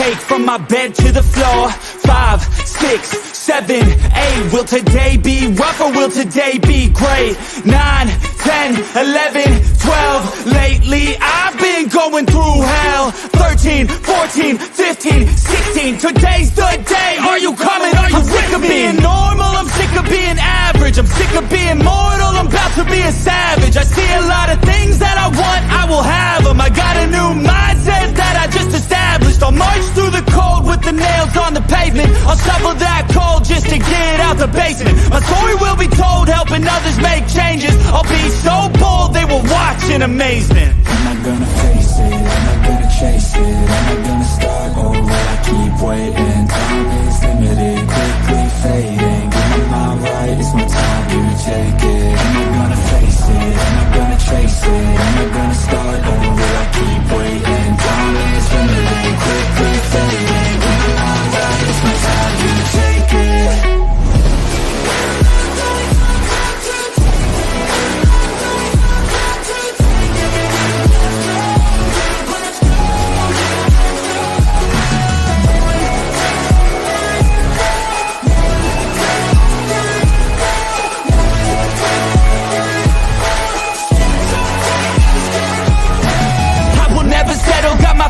take from my bed to the floor. 5, 6, 7, 8. Will today be rough or will today be great? 9, 10, 11, 12. Lately I've been going through hell. 13, 14, 15, 16. Today's the day. Are you coming? Are you sick of being normal? I'm sick of being average. I'm sick of being mortal. I'm about to be a savage. I see a lot of things that I want, I will have them. I got a new mindset that I just established. I'll march through the cold with the nails on the pavement. I'll shovel that coal just to get out the basement. My story will be told, helping others make changes. I'll be so bold, they will watch in amazement. Am I gonna face it? Am I gonna chase it? Am I gonna start or will I keep waiting? Time is limited, quickly fading. Get my mind right, it's my time to take it. Am I gonna face it? Am I gonna chase it? Am I gonna start or will I keep waiting? Time is limited, quickly fading. Get my mind right, it's my time to take it.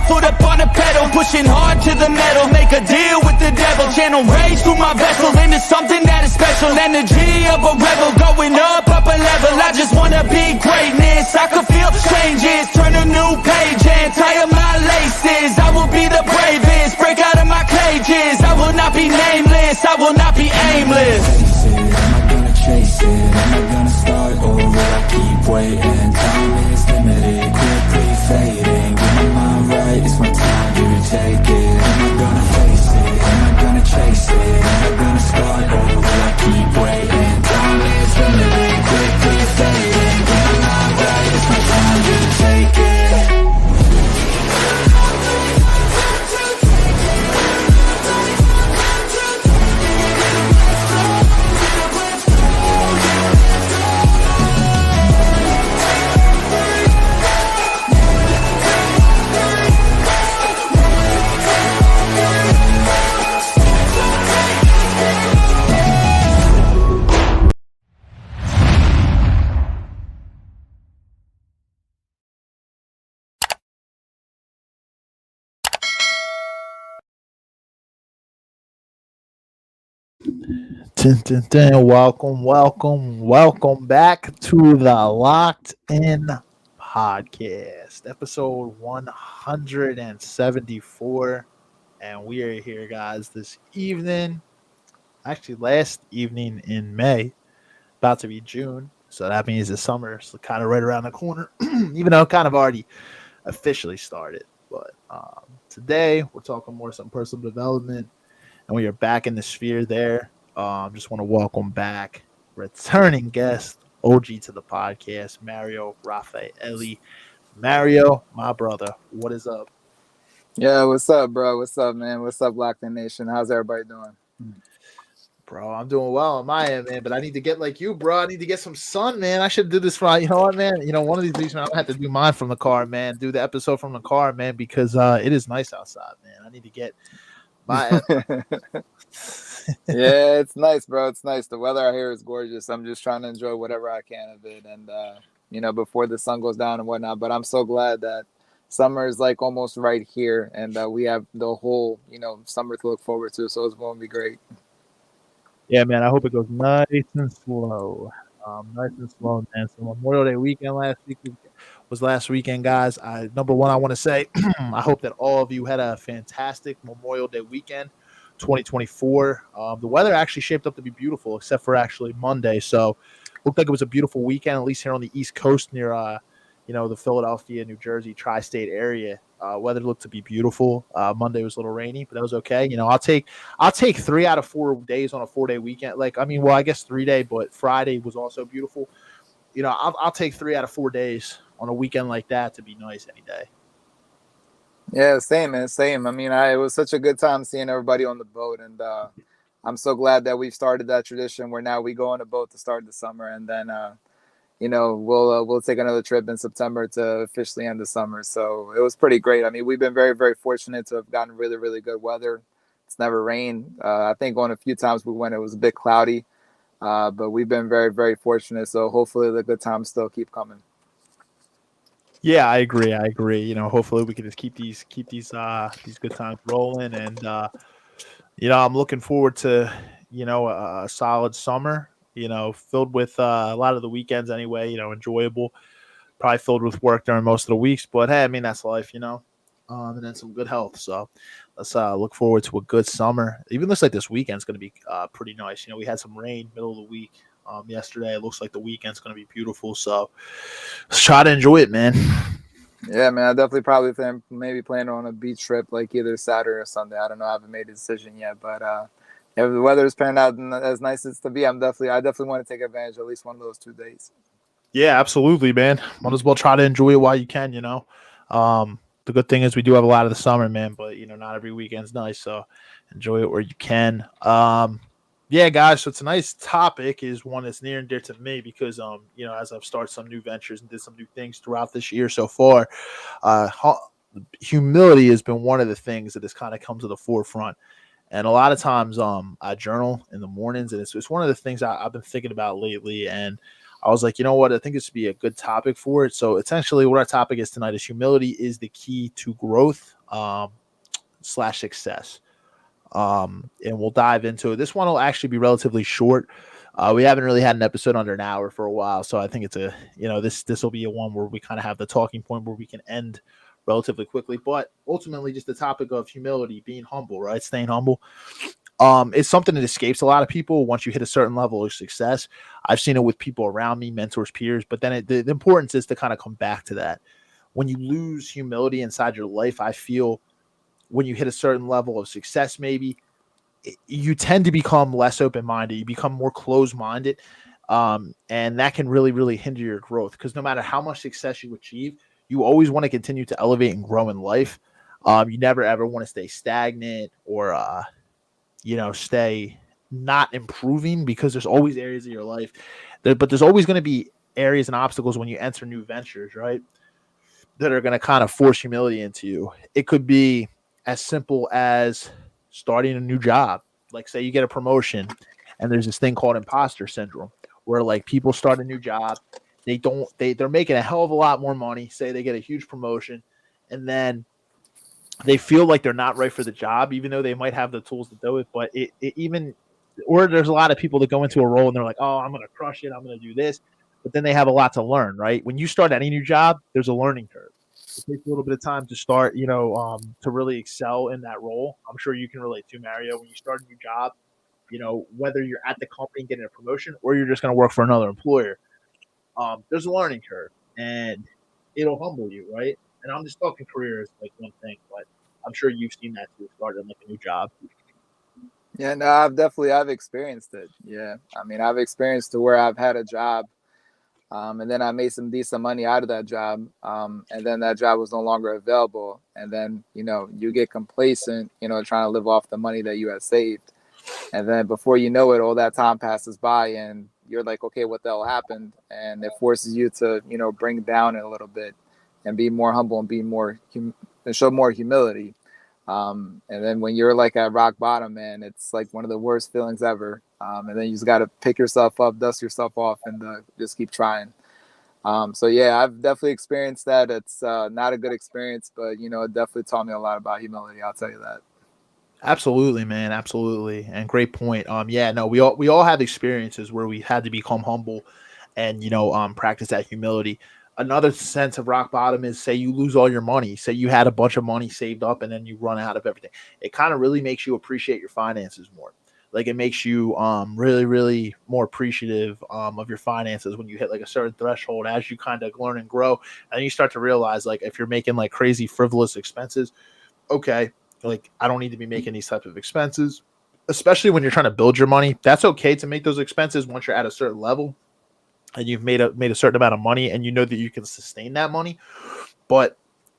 Foot up on the pedal, pushing hard to the metal. Make a deal with the devil. Channel rage through my vessel into something that is special. Energy of a rebel, going up a level. I just wanna be greatness. I could feel changes, turn a new page and tie up my laces. I will be the bravest, break out of my cages. I will not be nameless, I will not be aimless. Am I gonna chase it? Am I gonna start or will I keep waiting? Time is limited, quickly fading. Get my mind right, it's my time to take it. Am I gonna face it? Am I gonna chase it? Am I gonna start or will I keep waiting? Time is limited, quickly fading. Get my mind right, it's my time to take it. Welcome back to the Locked In Podcast, episode 174. And we are here, guys, this evening, actually last evening in May, about to be June. So that means the summer is kind of right around the corner, even though it kind of already officially started. But today we're talking more some personal development, and we are back in the sphere there. Just want to welcome back returning guest, OG to the podcast, Mario Raffaelli. Mario, my brother, what is up? Yeah, what's up, bro? What's up, man? What's up, Locked In Nation? How's everybody doing? Bro, I'm doing well on my end, man, but I need to get like you, bro. I need to get some sun, man. I should do this for, you know what, man? You know, one of these weeks, man, I'm going to have to do mine from the car, man. Do the episode from the car, man, because it is nice outside, man. I need to get my... Yeah, it's nice, bro. It's nice. The weather out here is gorgeous. I'm just trying to enjoy whatever I can of it, and you know, before the sun goes down and whatnot. But I'm so glad that summer is like almost right here, and we have the whole, you know, summer to look forward to. So it's going to be great. Yeah, man. I hope it goes nice and slow. Man. So Memorial Day weekend was last weekend, guys. Number one, I want to say I hope that all of you had a fantastic Memorial Day weekend. 2024. The weather actually shaped up to be beautiful, except for actually Monday. So looked like it was a beautiful weekend, at least here on the East Coast near, the Philadelphia, New Jersey, tri-state area. Weather looked to be beautiful. Monday was a little rainy, but that was okay. You know, I'll take 3 out of 4 days on a 4-day weekend. I guess 3-day, but Friday was also beautiful. You know, I'll take 3 out of 4 days on a weekend like that to be nice any day. Yeah, same, man, same. I mean, it was such a good time seeing everybody on the boat, and I'm so glad that we've started that tradition where now we go on a boat to start the summer, and then we'll take another trip in September to officially end the summer. So it was pretty great. I mean, we've been very, very fortunate to have gotten really, really good weather. It's never rained. I think on a few times we went, it was a bit cloudy, but we've been very, very fortunate. So hopefully the good times still keep coming. Yeah, I agree. Hopefully we can just keep these good times rolling, and I'm looking forward to a solid summer. Filled with a lot of the weekends anyway. Enjoyable. Probably filled with work during most of the weeks, but hey, I mean that's life. And then some good health. So let's look forward to a good summer. It even looks like this weekend's going to be pretty nice. We had some rain middle of the week yesterday. It looks like the weekend's going to be beautiful. So let's try to enjoy it, man. Yeah, man, I definitely probably maybe plan on a beach trip like either Saturday or Sunday. I don't know. I haven't made a decision yet, but if the weather is turning out as nice as to be, I definitely want to take advantage of at least one of those 2 days. Yeah, absolutely, man. Might as well try to enjoy it while you can. The good thing is we do have a lot of the summer, man, but not every weekend's nice, so enjoy it where you can. Yeah, guys, so tonight's topic is one that's near and dear to me because as I've started some new ventures and did some new things throughout this year so far, humility has been one of the things that has kind of come to the forefront. And a lot of times I journal in the mornings, and it's one of the things I've been thinking about lately. And I was like, you know what? I think this would be a good topic for it. So essentially what our topic is tonight is humility is the key to growth / success. And we'll dive into it. This one will actually be relatively short. We haven't really had an episode under an hour for a while. So I think it's this will be a one where we kind of have the talking point where we can end relatively quickly, but ultimately just the topic of humility, being humble, right? Staying humble. It's something that escapes a lot of people once you hit a certain level of success. I've seen it with people around me, mentors, peers, but then the importance is to kind of come back to that. When you lose humility inside your life, I feel when you hit a certain level of success, maybe you tend to become less open-minded. You become more closed-minded. And that can really, really hinder your growth because no matter how much success you achieve, you always want to continue to elevate and grow in life. You never, ever want to stay stagnant or, stay not improving because there's always areas of your life. But there's always going to be areas and obstacles when you enter new ventures, right? That are going to kind of force humility into you. It could be as simple as starting a new job. Like say you get a promotion and there's this thing called imposter syndrome where like people start a new job. They're making a hell of a lot more money. Say they get a huge promotion and then they feel like they're not right for the job, even though they might have the tools to do it. But or there's a lot of people that go into a role and they're like, oh, I'm going to crush it. I'm going to do this. But then they have a lot to learn, right? When you start any new job, there's a learning curve. It takes a little bit of time to start, to really excel in that role. I'm sure you can relate to Mario. When you start a new job, whether you're at the company getting a promotion or you're just going to work for another employer, there's a learning curve and it'll humble you, right? And I'm just talking career as like one thing, but I'm sure you've seen that too, starting like a new job. Yeah, no, I've experienced it. Yeah, I mean, I've experienced to where I've had a job, and then I made some decent money out of that job, and then that job was no longer available, and then you get complacent, trying to live off the money that you had saved, and then before you know it, all that time passes by, and you're like, okay, what the hell happened? And it forces you to bring down it a little bit, and be more humble and be more and show more humility. And then when you're like at rock bottom, man, it's like one of the worst feelings ever. And then you just got to pick yourself up, dust yourself off, and just keep trying. So yeah, I've definitely experienced that. It's not a good experience, but it definitely taught me a lot about humility. I'll tell you that. Absolutely, man. Absolutely. And great point. Yeah, no, we all have experiences where we had to become humble and, practice that humility. Another sense of rock bottom is say you lose all your money. Say you had a bunch of money saved up and then you run out of everything. It kind of really makes you appreciate your finances more. Like it makes you really, really more appreciative of your finances when you hit like a certain threshold as you kind of learn and grow. And you start to realize like if you're making like crazy frivolous expenses, okay, like I don't need to be making these types of expenses, especially when you're trying to build your money. That's okay to make those expenses once you're at a certain level and you've made a certain amount of money and you know that you can sustain that money. But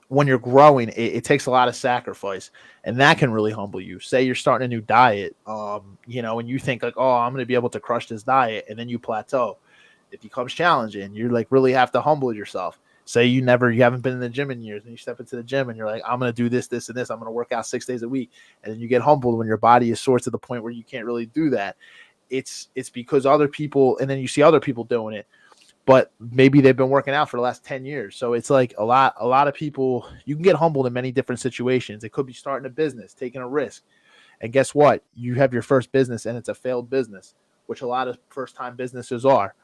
when you're growing, it takes a lot of sacrifice and that can really humble you. Say you're starting a new diet, and you think like, oh, I'm going to be able to crush this diet. And then you plateau. it becomes challenging. You like really have to humble yourself. Say you haven't been in the gym in years, and you step into the gym and you're like, I'm going to do this, this, and this. I'm going to work out 6 days a week. And then you get humbled when your body is sore to the point where you can't really do that. It's because other people, and then you see other people doing it, but maybe they've been working out for the last 10 years. So it's like a lot of people, you can get humbled in many different situations. It could be starting a business, taking a risk. And guess what? You have your first business and it's a failed business, which a lot of first-time businesses are.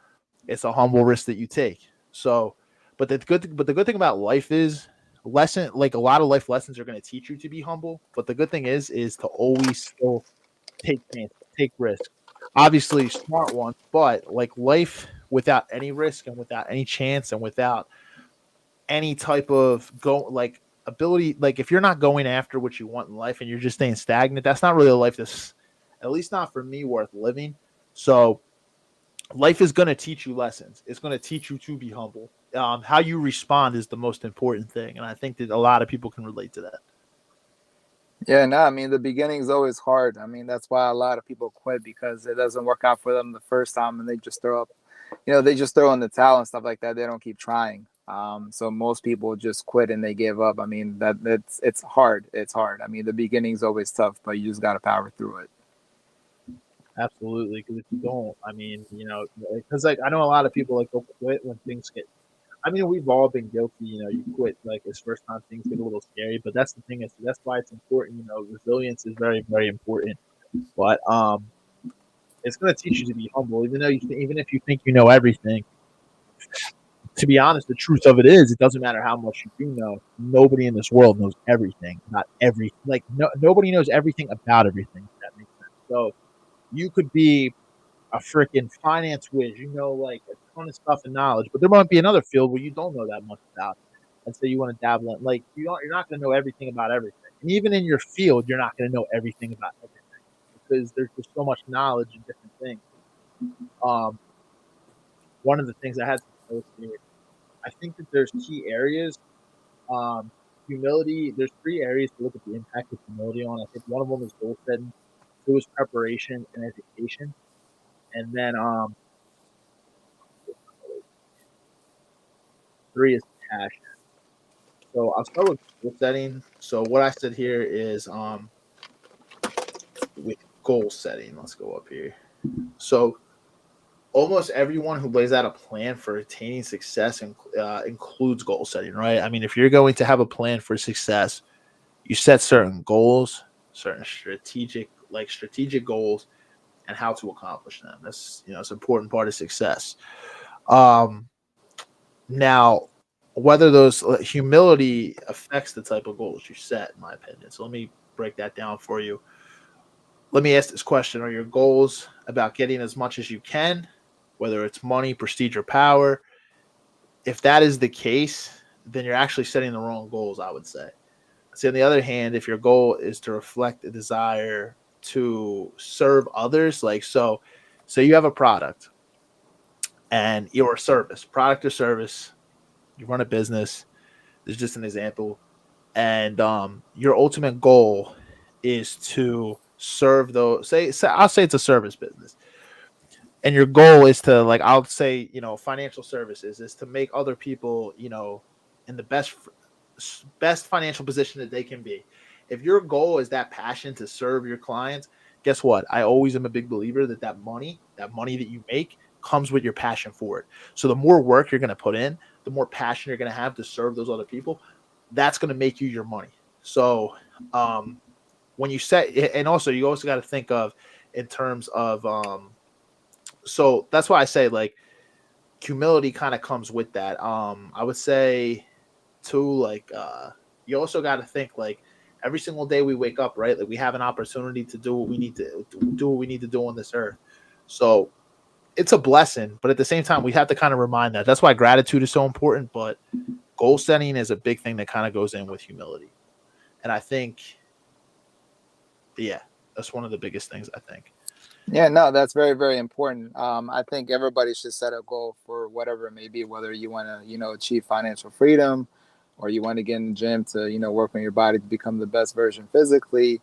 It's a humble risk that you take. So, but the good thing about life is a lot of life lessons are going to teach you to be humble. But the good thing is to always still take chances, take risks. Obviously, smart ones, but like life without any risk and without any chance and without any type of ability, like if you're not going after what you want in life and you're just staying stagnant, that's not really a life that's, at least not for me, worth living. So life is going to teach you lessons. It's going to teach you to be humble. How you respond is the most important thing. And I think that a lot of people can relate to that. Yeah, no, I mean, the beginning is always hard. I mean, that's why a lot of people quit, because it doesn't work out for them the first time and they just throw up, they just throw in the towel and stuff like that. They don't keep trying. So most people just quit and they give up. I mean, it's hard. It's hard. I mean, the beginning is always tough, but you just got to power through it. Absolutely. Because if you don't, I mean, because like I know a lot of people like they'll quit when things get. I mean, we've all been guilty. You quit like this first time things get a little scary. But that's the thing is that's why it's important. Resilience is very, very important. But it's going to teach you to be humble, even if you think you know everything. To be honest, the truth of it is, it doesn't matter how much you do know. Nobody in this world knows everything. Nobody knows everything about everything. If that makes sense. So you could be a freaking finance whiz, like a ton of stuff and knowledge, but there might be another field where you don't know that much about, and so you want to dabble in. Like you're not going to know everything about everything, and even in your field, you're not going to know everything about everything because there's just so much knowledge in different things. One of the things I had to notice here, I think that there's key areas. Humility. There's 3 areas to look at the impact of humility on. I think one of them is goal setting, 2 is preparation and education, and then 3 is passion. So I'll start with goal setting. So what I said here is with goal setting. Let's go up here. So almost everyone who lays out a plan for attaining success includes goal setting, right? I mean, if you're going to have a plan for success, you set certain goals, certain strategic goals, and how to accomplish them. That's it's an important part of success. Now, whether those humility affects the type of goals you set, in my opinion. So let me break that down for you. Let me ask this question: are your goals about getting as much as you can, whether it's money, prestige, or power? If that is the case, then you're actually setting the wrong goals, I would say. See, on the other hand, if your goal is to reflect a desire to serve others, so you have a product and you're a product or service, you run a business. There's just an example, and your ultimate goal is to serve those. I'll say it's a service business, and your goal is to I'll say financial services is to make other people in the best financial position that they can be. If your goal is that passion to serve your clients, guess what? I always am a big believer that money that you make comes with your passion for it. So the more work you're going to put in, the more passion you're going to have to serve those other people. That's going to make you your money. So when you set, and also you also got to think of in terms of, so that's why I say humility kind of comes with that. I would say too, you also got to think every single day we wake up, right? We have an opportunity to do what we need to do on this earth. So it's a blessing, but at the same time, we have to kind of remind that. That's why gratitude is so important, but goal setting is a big thing that kind of goes in with humility. And I think, that's one of the biggest things, I think. Yeah, no, that's very, very important. I think everybody should set a goal for whatever it may be, whether you want to, achieve financial freedom or you want to get in the gym to, work on your body to become the best version physically.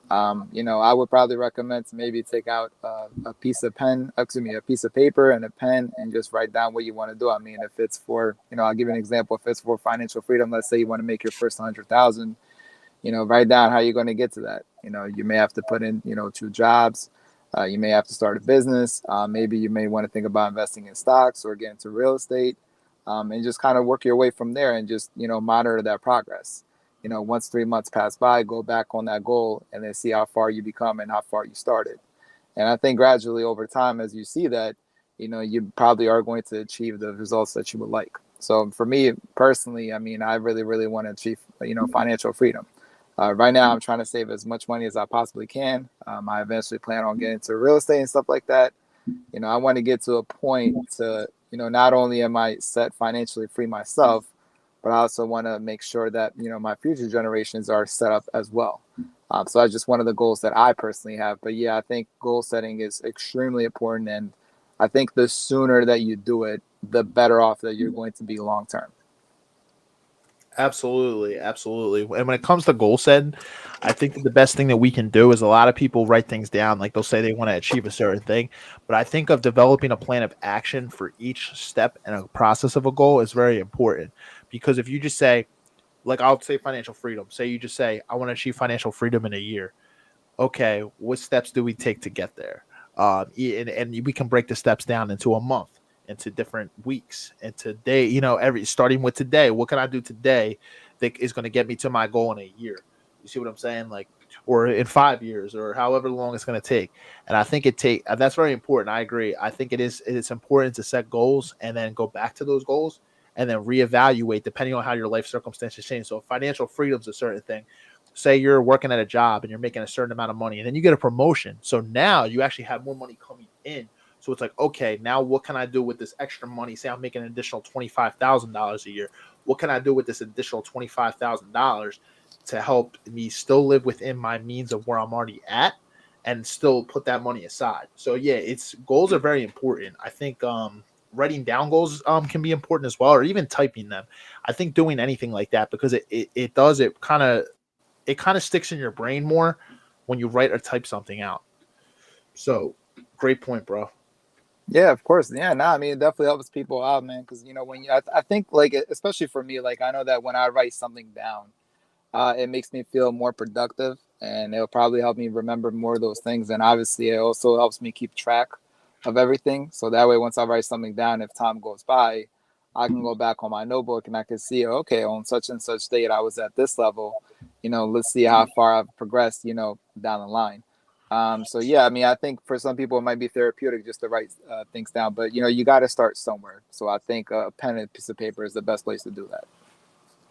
I would probably recommend to maybe take out a piece of paper and a pen and just write down what you want to do. I mean, if it's for, I'll give you an example. If it's for financial freedom, let's say you want to make your first 100,000, write down how you're going to get to that. You may have to put in, 2 jobs. You may have to start a business. Maybe you may want to think about investing in stocks or get into real estate, and just kind of work your way from there and just, monitor that progress. Once 3 months pass by, go back on that goal and then see how far you become and how far you started. And I think gradually over time, as you see that, you probably are going to achieve the results that you would like. So for me personally, I mean, I really, really want to achieve, financial freedom. Right now, I'm trying to save as much money as I possibly can. I eventually plan on getting into real estate and stuff like that. I want to get to a point to, not only am I set financially free myself, but I also want to make sure that, my future generations are set up as well. So that's just one of the goals that I personally have. But yeah, I think goal setting is extremely important. And I think the sooner that you do it, the better off that you're going to be long term. Absolutely, absolutely. And when it comes to goal setting, I think that the best thing that we can do is a lot of people write things down. Like they'll say they want to achieve a certain thing, but I think of developing a plan of action for each step and a process of a goal is very important. Because if you just say, like I'll say financial freedom, say you just say, I want to achieve financial freedom in a year. Okay, what steps do we take to get there? And we can break the steps down into a month, into different weeks, into day. Starting with today. What can I do today that is going to get me to my goal in a year? You see what I'm saying? Like, or in 5 years, or however long it's going to take. And I think that's very important. I agree. I think it's important to set goals and then go back to those goals and then reevaluate depending on how your life circumstances change. So financial freedom is a certain thing. Say you're working at a job and you're making a certain amount of money and then you get a promotion. So now you actually have more money coming in. So it's like, okay, now what can I do with this extra money? Say I'm making an additional $25,000 a year. What can I do with this additional $25,000 to help me still live within my means of where I'm already at and still put that money aside? So yeah, goals are very important. I think writing down goals can be important as well, or even typing them. I think doing anything like that, because it kind of sticks in your brain more when you write or type something out. So great point, bro. Yeah, of course. Yeah, no, I mean, it definitely helps people out, man. Because, I think, like, especially for me, like, I know that when I write something down, it makes me feel more productive and it'll probably help me remember more of those things. And obviously, it also helps me keep track of everything. So that way, once I write something down, if time goes by, I can go back on my notebook and I can see, okay, on such and such date, I was at this level. Let's see how far I've progressed, down the line. So yeah, I mean, I think for some people it might be therapeutic just to write things down, but you got to start somewhere. So I think a pen and a piece of paper is the best place to do that.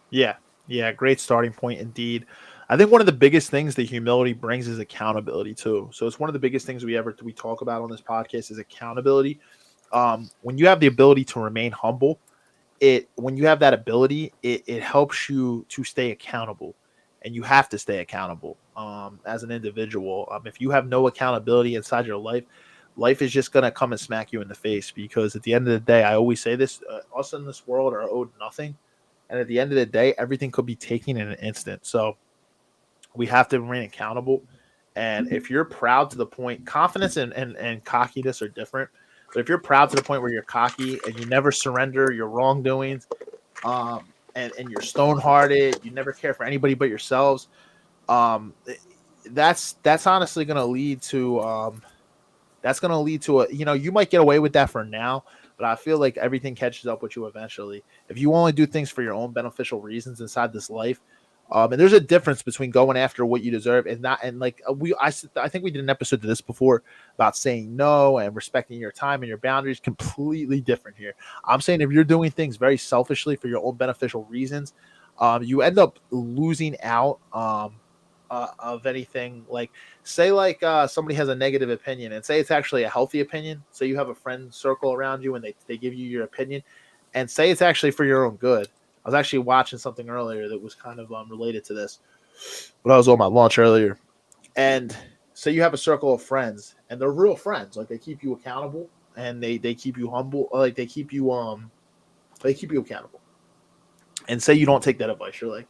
Yeah. Yeah. Great starting point indeed. I think one of the biggest things that humility brings is accountability too. So it's one of the biggest things we talk about on this podcast is accountability. When you have the ability to remain humble, when you have that ability, it helps you to stay accountable, and you have to stay accountable as an individual. If you have no accountability inside your life is just going to come and smack you in the face, because at the end of the day, I always say this, us in this world are owed nothing. And at the end of the day, everything could be taken in an instant. So we have to remain accountable. And if you're proud to the point, confidence and cockiness are different. But if you're proud to the point where you're cocky and you never surrender your wrongdoings, and you're stone-hearted, you never care for anybody but yourselves, that's honestly going to lead to you might get away with that for now, but I feel like everything catches up with you eventually. If you only do things for your own beneficial reasons inside this life, and there's a difference between going after what you deserve and not, and like I think we did an episode to this before about saying no and respecting your time and your boundaries. Completely different here. I'm saying if you're doing things very selfishly for your own beneficial reasons, you end up losing out of anything. Like say somebody has a negative opinion, and say it's actually a healthy opinion. Say you have a friend circle around you and they give you your opinion, and say it's actually for your own good. I was actually watching something earlier that was kind of related to this, but I was on my lunch earlier. And say you have a circle of friends, and they're real friends. Like they keep you accountable, and they keep you humble. Like they keep you accountable. And say you don't take that advice. You're like,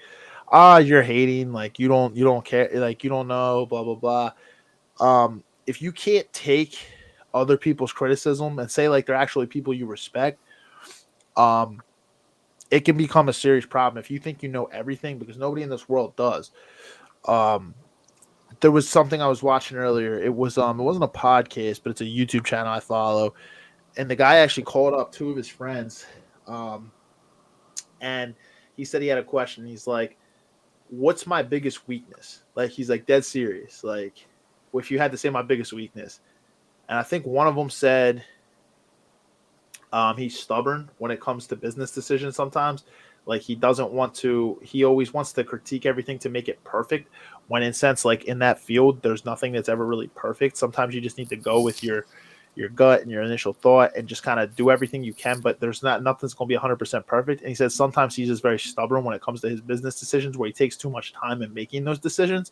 you're hating, like you don't care, like you don't know, blah blah blah. If you can't take other people's criticism and say like they're actually people you respect, um, it can become a serious problem if you think you know everything, because nobody in this world does. Um, there was something I was watching earlier. It wasn't a podcast, but it's a YouTube channel I follow, and the guy actually called up two of his friends, um, and he said he had a question. He's like, "What's my biggest weakness?" Like he's like dead serious. Like, if you had to say my biggest weakness, and I think one of them said he's stubborn when it comes to business decisions sometimes. Like he doesn't want to, he always wants to critique everything to make it perfect. When in sense, like in that field, there's nothing that's ever really perfect. Sometimes you just need to go with your gut and your initial thought and just kind of do everything you can, but there's nothing's going to be 100% perfect. And he says sometimes he's just very stubborn when it comes to his business decisions, where he takes too much time in making those decisions.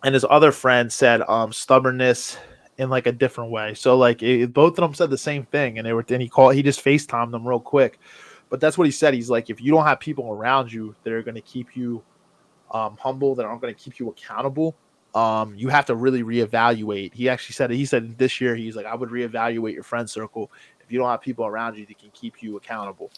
And his other friend said stubbornness in like a different way. So like both of them said the same thing, and he just FaceTimed them real quick. But that's what he said. He's like, if you don't have people around you that are going to keep you humble, that aren't going to keep you accountable, you have to really reevaluate. He actually said it. He said this year, he's like, I would reevaluate your friend circle if you don't have people around you that can keep you accountable.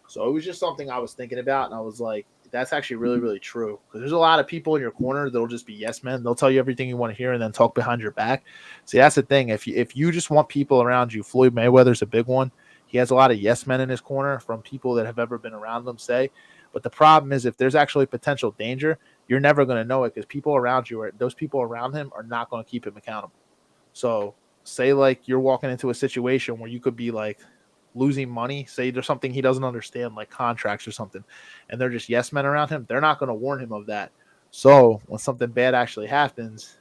So it was just something I was thinking about, and I was like, that's actually really, really true. Because there's a lot of people in your corner that'll just be yes men. They'll tell you everything you want to hear and then talk behind your back. See, that's the thing. If you just want people around you, Floyd Mayweather's a big one. He has a lot of yes men in his corner from people that have ever been around them, say. But the problem is, if there's actually potential danger, you're never going to know it, because those people around him are not going to keep him accountable. So say like you're walking into a situation where you could be like losing money. Say there's something he doesn't understand, like contracts or something, and they're just yes men around him. They're not going to warn him of that. So when something bad actually happens,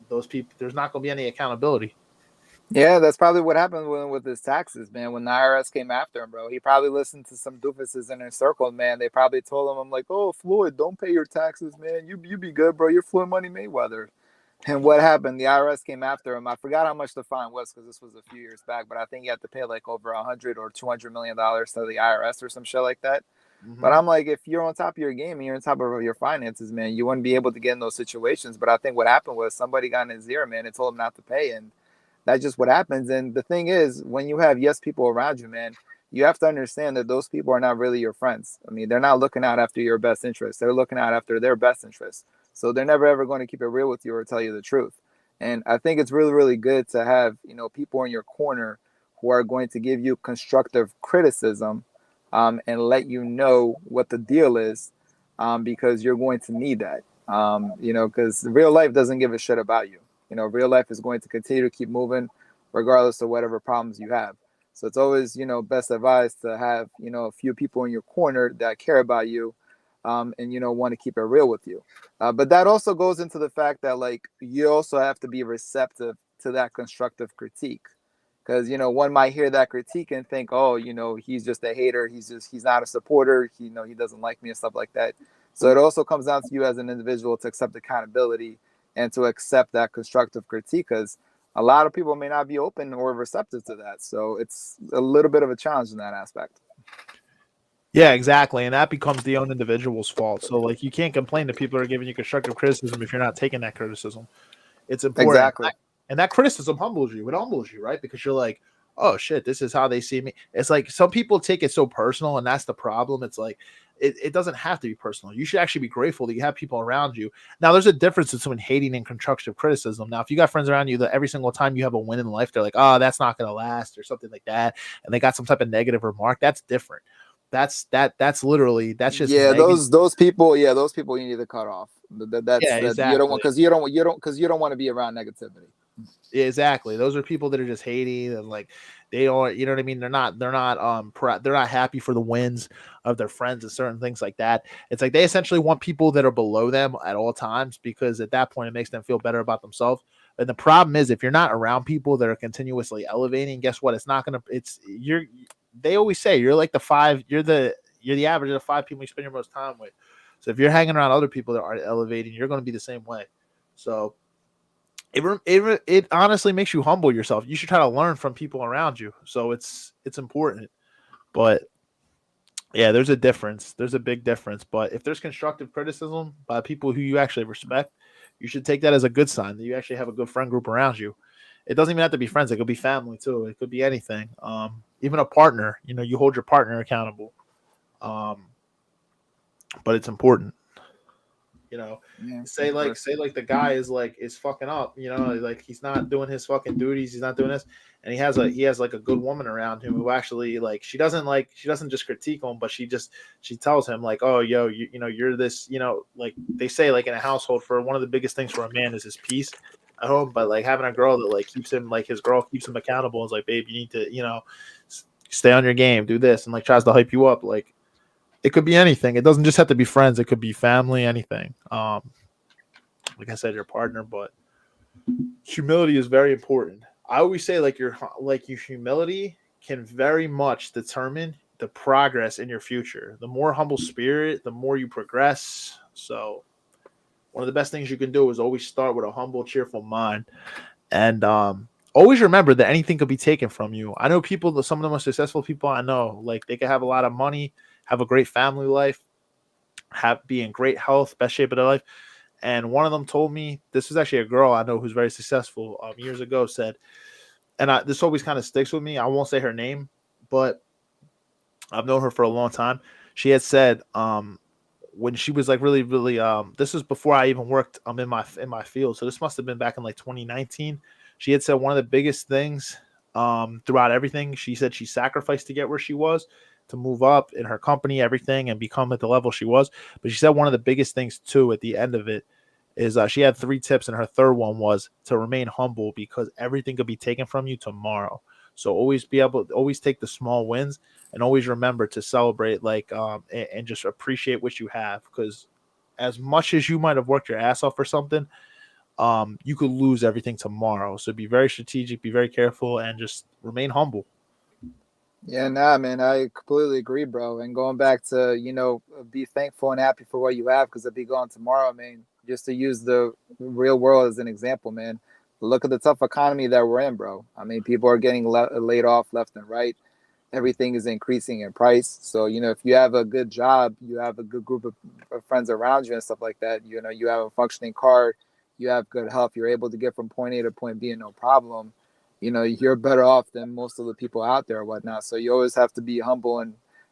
those people, there's not going to be any accountability. Yeah, that's probably what happened with his taxes, man. When the IRS came after him, bro, he probably listened to some doofuses in his circle, man. They probably told him, "I'm like, oh, Floyd, don't pay your taxes, man. You be good, bro. You're Floyd Money Mayweather." And what happened? The IRS came after him. I forgot how much the fine was because this was a few years back, but I think he had to pay like over $100 or $200 million to the IRS or some shit like that. Mm-hmm. But I'm like, if you're on top of your game and you're on top of your finances, man, you wouldn't be able to get in those situations. But I think what happened was somebody got in his ear, man, and told him not to pay, and that's just what happens. And the thing is, when you have yes people around you, man, you have to understand that those people are not really your friends. I mean, they're not looking out after your best interest. They're looking out after their best interest. So they're never ever going to keep it real with you or tell you the truth. And I think it's really, really good to have, people in your corner who are going to give you constructive criticism, and let you know what the deal is, because you're going to need that. Because real life doesn't give a shit about you. Real life is going to continue to keep moving regardless of whatever problems you have. So it's always, best advice to have, a few people in your corner that care about you, and, want to keep it real with you. But that also goes into the fact that, like, you also have to be receptive to that constructive critique. Because, one might hear that critique and think, oh, he's just a hater. He's not a supporter. He doesn't like me and stuff like that. So it also comes down to you as an individual to accept accountability and to accept that constructive critique, because a lot of people may not be open or receptive to that. So it's a little bit of a challenge in that aspect. Yeah, exactly. And that becomes the own individual's fault. So like you can't complain that people are giving you constructive criticism if you're not taking that criticism. It's important. Exactly. And that criticism humbles you. It humbles you, right? Because you're like, oh shit, this is how they see me. It's like some people take it so personal, and that's the problem. It's like it doesn't have to be personal. You should actually be grateful that you have people around you. Now, there's a difference between hating and constructive criticism. Now, if you got friends around you that every single time you have a win in life, they're like, oh, that's not going to last or something like that, and they got some type of negative remark, that's different. That's literally, that's just those people you need to cut off. Exactly. You don't want, because you don't want to be around negativity. Exactly. Those are people that are just hating, and like they don't, you know what I mean? They're not happy for the wins of their friends and certain things like that. It's like they essentially want people that are below them at all times, because at that point it makes them feel better about themselves. And the problem is, if you're not around people that are continuously elevating, guess what? They always say you're like you're the average of the 5 people you spend your most time with. So if you're hanging around other people that are elevating, you're going to be the same way. So it honestly makes you humble yourself. You should try to learn from people around you. So it's important. But Yeah, there's a difference. There's a big difference. But if there's constructive criticism by people who you actually respect, you should take that as a good sign that you actually have a good friend group around you. It doesn't even have to be friends. It could be family too. It could be anything. Even a partner. You know, you hold your partner accountable. Um, but it's important. You know, Yeah, say of like course. say like the guy is fucking up. You know, like he's not doing his fucking duties. He's not doing this, and he has like a good woman around him who actually like she doesn't just critique him, but she tells him like, oh yo, you know you're this, you know, like they say like in a household for one of the biggest things for a man is his peace at home, but like having a girl that like keeps him like his girl keeps him accountable is like, babe, you need to, you know, stay on your game, do this, and like tries to hype you up. Like it could be anything. It doesn't just have to be friends. It could be family, anything. Like I said, your partner, but humility is very important. I always say your humility can very much determine the progress in your future. The more humble spirit, the more you progress. So one of the best things you can do is always start with a humble, cheerful mind, and always remember that anything could be taken from you. I know people, some of the most successful people I know, like they could have a lot of money, have a great family life, have be in great health, best shape of their life. And one of them told me, this was actually a girl I know who's very successful, years ago, said, and this always kind of sticks with me. I won't say her name, but I've known her for a long time. She had said, when she was like really, really, this was before I even worked in my field. So this must have been back in like 2019. She had said one of the biggest things throughout everything, she said she sacrificed to get where she was, to move up in her company, everything, and become at the level she was. But she said one of the biggest things too at the end of it is she had three tips, and her third one was to remain humble because everything could be taken from you tomorrow. So always take the small wins, and always remember to celebrate, like, and just appreciate what you have, because as much as you might have worked your ass off for something, you could lose everything tomorrow. So be very strategic, be very careful, and just remain humble. Yeah, nah, man, I completely agree, bro. And going back to, be thankful and happy for what you have because it'll be gone tomorrow. I mean, just to use the real world as an example, man, look at the tough economy that we're in, bro. I mean, people are getting laid off left and right. Everything is increasing in price. So, if you have a good job, you have a good group of friends around you and stuff like that, you have a functioning car, you have good health, you're able to get from point A to point B no problem. You're better off than most of the people out there or whatnot. So you always have to be humble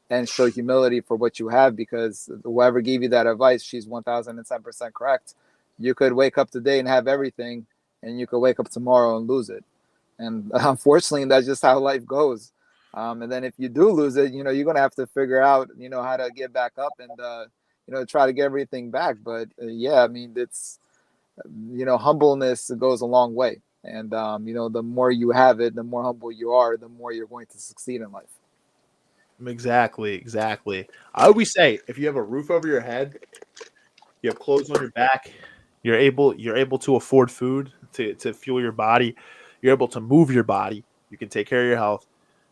and show humility for what you have, because whoever gave you that advice, she's 1010% correct. You could wake up today and have everything, and you could wake up tomorrow and lose it. And unfortunately, that's just how life goes. And then if you do lose it, you're going to have to figure out, how to get back up and, try to get everything back. But yeah, I mean, it's, humbleness goes a long way. And, the more you have it, the more humble you are, the more you're going to succeed in life. Exactly, exactly. I always say, if you have a roof over your head, you have clothes on your back, you're able to afford food to fuel your body, you're able to move your body, you can take care of your health,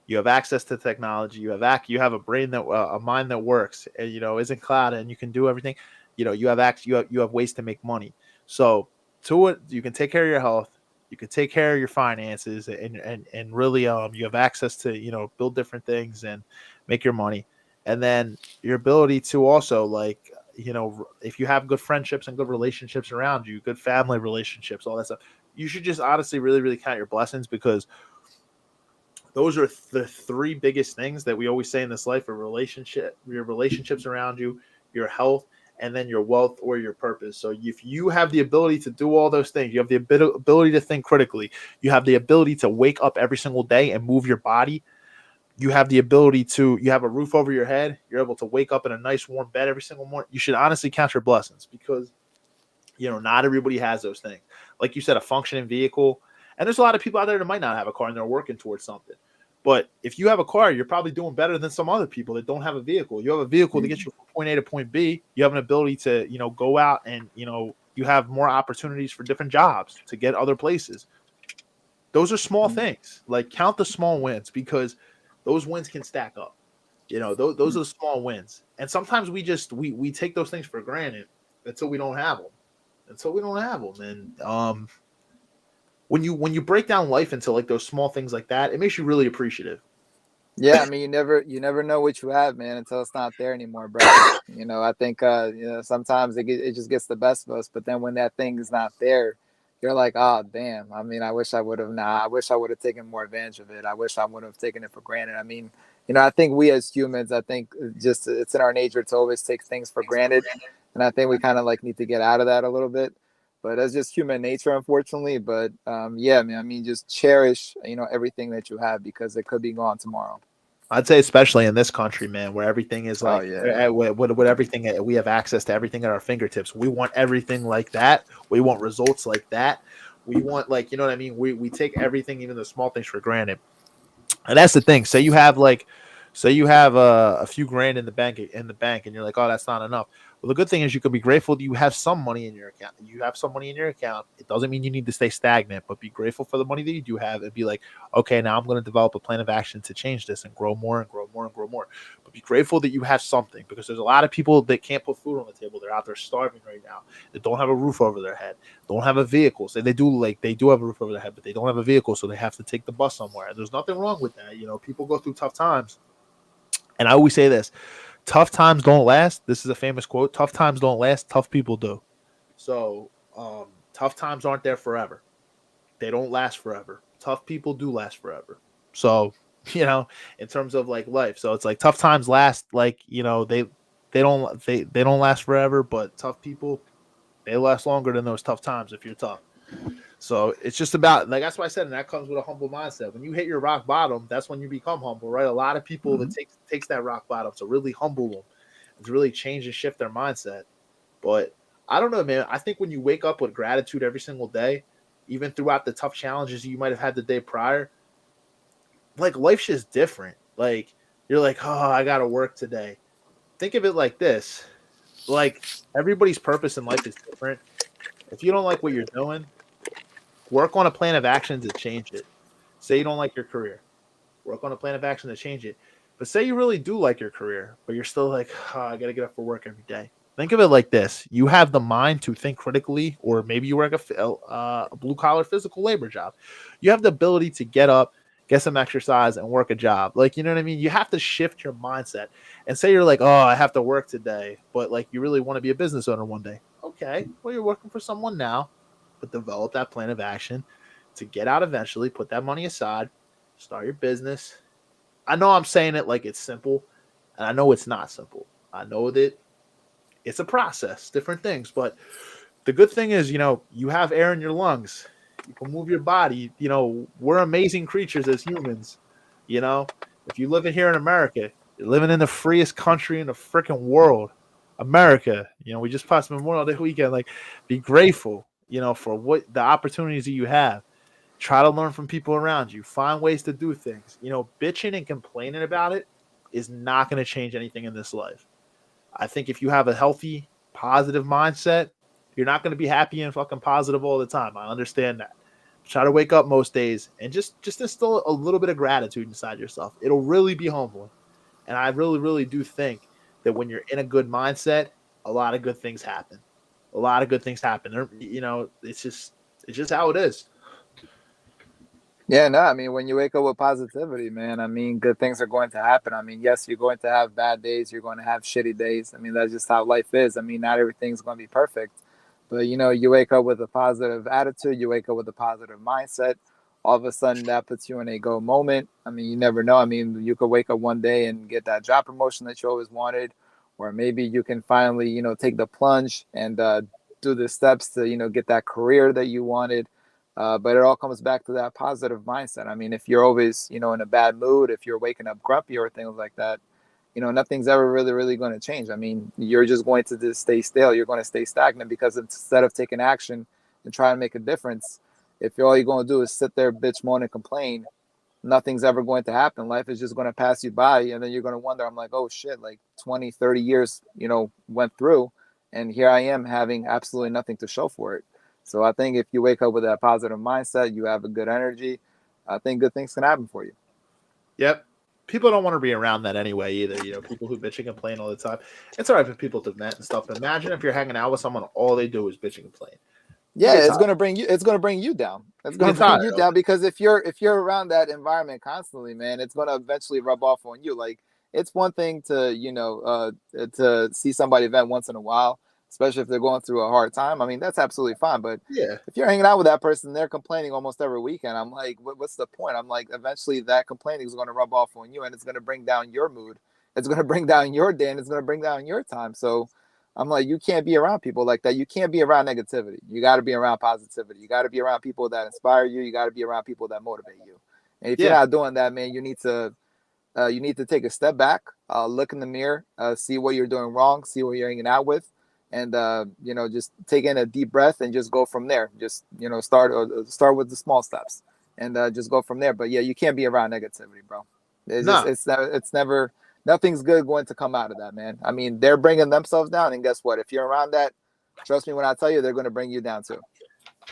you have access to technology, you have a brain that a mind that works, and isn't clouded, and you can do everything. You have ways to make money. So to it, you can take care of your health, you can take care of your finances, and really you have access to build different things and make your money. And then your ability to also, like, if you have good friendships and good relationships around you, good family relationships, all that stuff, you should just honestly really, really count your blessings, because those are the three biggest things that we always say in this life: your relationships around you, your health, and then your wealth or your purpose. So if you have the ability to do all those things, you have the ability to think critically, you have the ability to wake up every single day and move your body, you have the ability to, you have a roof over your head, you're able to wake up in a nice warm bed every single morning, you should honestly count your blessings, because not everybody has those things. Like you said, a functioning vehicle. And there's a lot of people out there that might not have a car and they're working towards something. But if you have a car, you're probably doing better than some other people that don't have a vehicle. You have a vehicle to get you from point A to point B. You have an ability to, go out and, you have more opportunities for different jobs to get other places. Those are small things. Like, count the small wins, because those wins can stack up. Those are the small wins. And sometimes we take those things for granted until we don't have them. And when you break down life into like those small things like that, it makes you really appreciative. Yeah, I mean, you never know what you have, man, until it's not there anymore, bro. I think sometimes it just gets the best of us, but then when that thing is not there, you're like, oh damn. I mean, I wish I would have. Nah, I wish I would have taken more advantage of it. I wish I would have taken it for granted. I mean, I think we as humans, I think just it's in our nature to always take things for granted, and I think we kind of like need to get out of that a little bit. But that's just human nature, unfortunately. But yeah, man. I mean, just cherish everything that you have because it could be gone tomorrow. I'd say especially in this country, man, where everything is Oh like yeah. with everything we have access to everything at our fingertips. We want everything like that. We want results like that. We want like you know what I mean. We take everything, even the small things, for granted. And that's the thing. Say you have a few grand in the bank, and you're like, oh, that's not enough. Well, the good thing is you could be grateful that you have some money in your account. You have some money in your account. It doesn't mean you need to stay stagnant, but be grateful for the money that you do have, and be like, okay, now I'm going to develop a plan of action to change this and grow more and grow more and grow more. But be grateful that you have something, because there's a lot of people that can't put food on the table. They're out there starving right now. They don't have a roof over their head, don't have a vehicle. So they do have a roof over their head, but they don't have a vehicle, so they have to take the bus somewhere. And there's nothing wrong with that. People go through tough times. And I always say this: tough times don't last. This is a famous quote. Tough times don't last. Tough people do. So tough times aren't there forever. They don't last forever. Tough people do last forever. So, in terms of like life. So it's like tough times last, like, they don't last forever, but tough people, they last longer than those tough times if you're tough. So it's just about, like, that's why I said, and that comes with a humble mindset. When you hit your rock bottom, that's when you become humble, right? A lot of people that takes that rock bottom to really humble them, to really change and shift their mindset. But I don't know, man. I think when you wake up with gratitude every single day, even throughout the tough challenges you might have had the day prior, like, life's just different. Like, you're like, oh, I gotta work today. Think of it like this: like, everybody's purpose in life is different. If you don't like what you're doing, work on a plan of action to change it. Say you don't like your career, work on a plan of action to change it. But say you really do like your career, but you're still like, oh, I got to get up for work every day. Think of it like this: you have the mind to think critically, or maybe you work a blue collar physical labor job. You have the ability to get up, get some exercise, and work a job. Like, you know what I mean? You have to shift your mindset. And say you're like, oh, I have to work today, but like you really want to be a business owner one day. Okay, well, you're working for someone now, but develop that plan of action to get out eventually, put that money aside, start your business. I know I'm saying it like it's simple, and I know it's not simple. I know that it's a process, different things, but the good thing is, you have air in your lungs. You can move your body. We're amazing creatures as humans. If you live here in America, you're living in the freest country in the freaking world. America, we just passed Memorial Day weekend. Like, be grateful, for what the opportunities that you have. Try to learn from people around you. Find ways to do things. Bitching and complaining about it is not going to change anything in this life. I think if you have a healthy, positive mindset, you're not going to be happy and fucking positive all the time. I understand that. Try to wake up most days and just instill a little bit of gratitude inside yourself. It'll really be humbling. And I really, really do think that when you're in a good mindset, a lot of good things happen. A lot of good things happen. It's just how it is. Yeah, no, I mean, when you wake up with positivity, man, I mean, good things are going to happen. I mean, yes, you're going to have bad days, you're going to have shitty days. I mean, that's just how life is. I mean, not everything's going to be perfect, but you wake up with a positive attitude, you wake up with a positive mindset. All of a sudden, that puts you in a go moment. I mean, you never know. I mean, you could wake up one day and get that job promotion that you always wanted, or maybe you can finally, take the plunge and do the steps to, get that career that you wanted. But it all comes back to that positive mindset. I mean, if you're always, in a bad mood, if you're waking up grumpy or things like that, nothing's ever really, really going to change. I mean, you're just going to just stay still. You're going to stay stagnant because instead of taking action and trying to make a difference, if all you're going to do is sit there, bitch, moan, and complain, nothing's ever going to happen. Life is just going to pass you by. And then you're going to wonder, I'm like, oh shit, like 20, 30 years, went through. And here I am having absolutely nothing to show for it. So I think if you wake up with that positive mindset, you have a good energy, I think good things can happen for you. Yep. People don't want to be around that anyway either. People who bitch and complain all the time. It's all right for people to vent and stuff. Imagine if you're hanging out with someone, all they do is bitch and complain. You Yeah, get it's tired. gonna bring you. It's gonna bring you down. It's You gonna get bring tired you of down it. because if you're around that environment constantly, man, it's gonna eventually rub off on you. Like it's one thing to to see somebody vent once in a while, especially if they're going through a hard time. I mean, that's absolutely fine. But Yeah. if you're hanging out with that person, they're complaining almost every weekend. I'm like, what's the point? I'm like, eventually that complaining is going to rub off on you, and it's going to bring down your mood. It's going to bring down your day, and it's going to bring down your time. So I'm like, you can't be around people like that. You can't be around negativity. You got to be around positivity. You got to be around people that inspire you. You got to be around people that motivate you. And if you're Yeah. not doing that, man, you need to take a step back, look in the mirror, see what you're doing wrong, see what you're hanging out with, and just take in a deep breath and just go from there. Just start with the small steps and just go from there. But yeah, you can't be around negativity, bro. Nah. It's never nothing's good going to come out of that, man. I mean, they're bringing themselves down, and guess what? If you're around that, trust me when I tell you, they're going to bring you down too.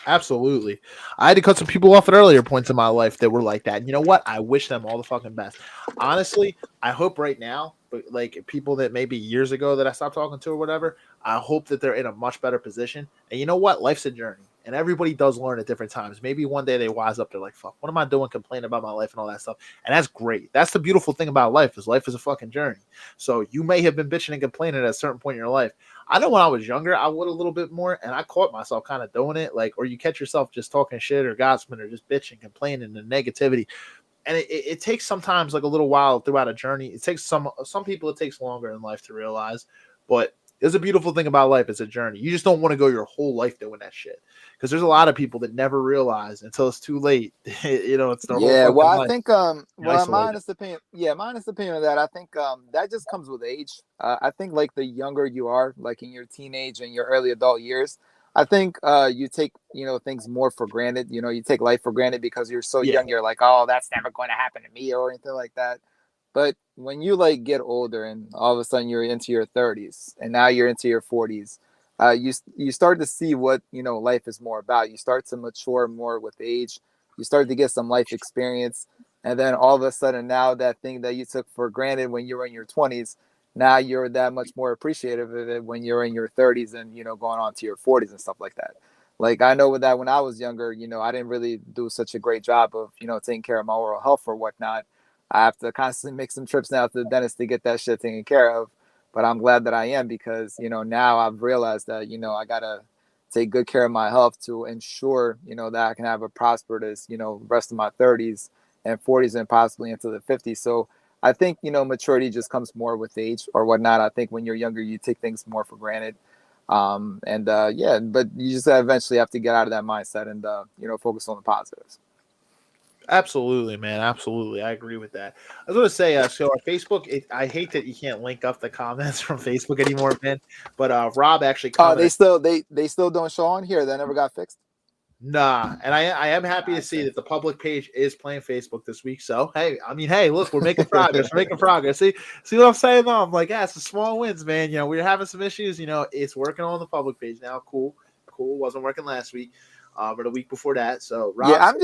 Absolutely. I had to cut some people off at earlier points in my life that were like that. And you know what? I wish them all the fucking best. Honestly, I hope right now, but like people that maybe years ago that I stopped talking to or whatever, I hope that they're in a much better position. And you know what? Life's a journey. And everybody does learn at different times. Maybe one day they wise up. They're like, fuck, what am I doing? Complaining about my life and all that stuff. And that's great. That's the beautiful thing about life is a fucking journey. So you may have been bitching and complaining at a certain point in your life. I know when I was younger, I would a little bit more, and I caught myself kind of doing it. Like, or you catch yourself just talking shit or gossiping or just bitching, complaining, and negativity. And it takes sometimes like a little while throughout a journey. It takes some people it takes longer in life to realize, but there's a beautiful thing about life. It's a journey. You just don't want to go your whole life doing that shit because there's a lot of people that never realize until it's too late. It's their whole Yeah, well, fucking I life. think You're my isolated. honest opinion, my honest opinion of that, I think that just comes with age. I think like the younger you are, like in your teenage and your early adult years, I think you take things more for granted. You take life for granted because you're so Yeah, young. You're like, oh, that's never going to happen to me or anything like that. But when you like get older and all of a sudden you're into your 30s and now you're into your 40s, you start to see what life is more about. You start to mature more with age. You start to get some life experience, and then all of a sudden now that thing that you took for granted when you were in your 20s, now you're that much more appreciative of it when you're in your 30s and going on to your 40s and stuff like that. Like I know with that when I was younger, I didn't really do such a great job of taking care of my oral health or whatnot. I have to constantly make some trips now to the dentist to get that shit taken care of. But I'm glad that I am because, now I've realized that, I gotta take good care of my health to ensure, that I can have a prosperous, rest of my 30s and 40s and possibly into the 50s. So I think, maturity just comes more with age or whatnot. I think when you're younger, you take things more for granted. Yeah, but you just eventually have to get out of that mindset and, focus on the positives. absolutely, man. Absolutely. I agree with that. I was going to say, so our Facebook, I hate that you can't link up the comments from Facebook anymore, man. But Rob actually Oh, they commented, still they still don't show on here. That never got fixed. nah. And I am happy to see Gotcha. that the public page is playing Facebook this week. So, hey, I mean, hey, look, we're making progress. We're making progress. See what I'm saying, though? I'm like, yeah, it's the small wins, man. We're having some issues. It's working on the public page now. Cool. Cool. Wasn't working last week. Or the week before that. So, Yeah, Rob,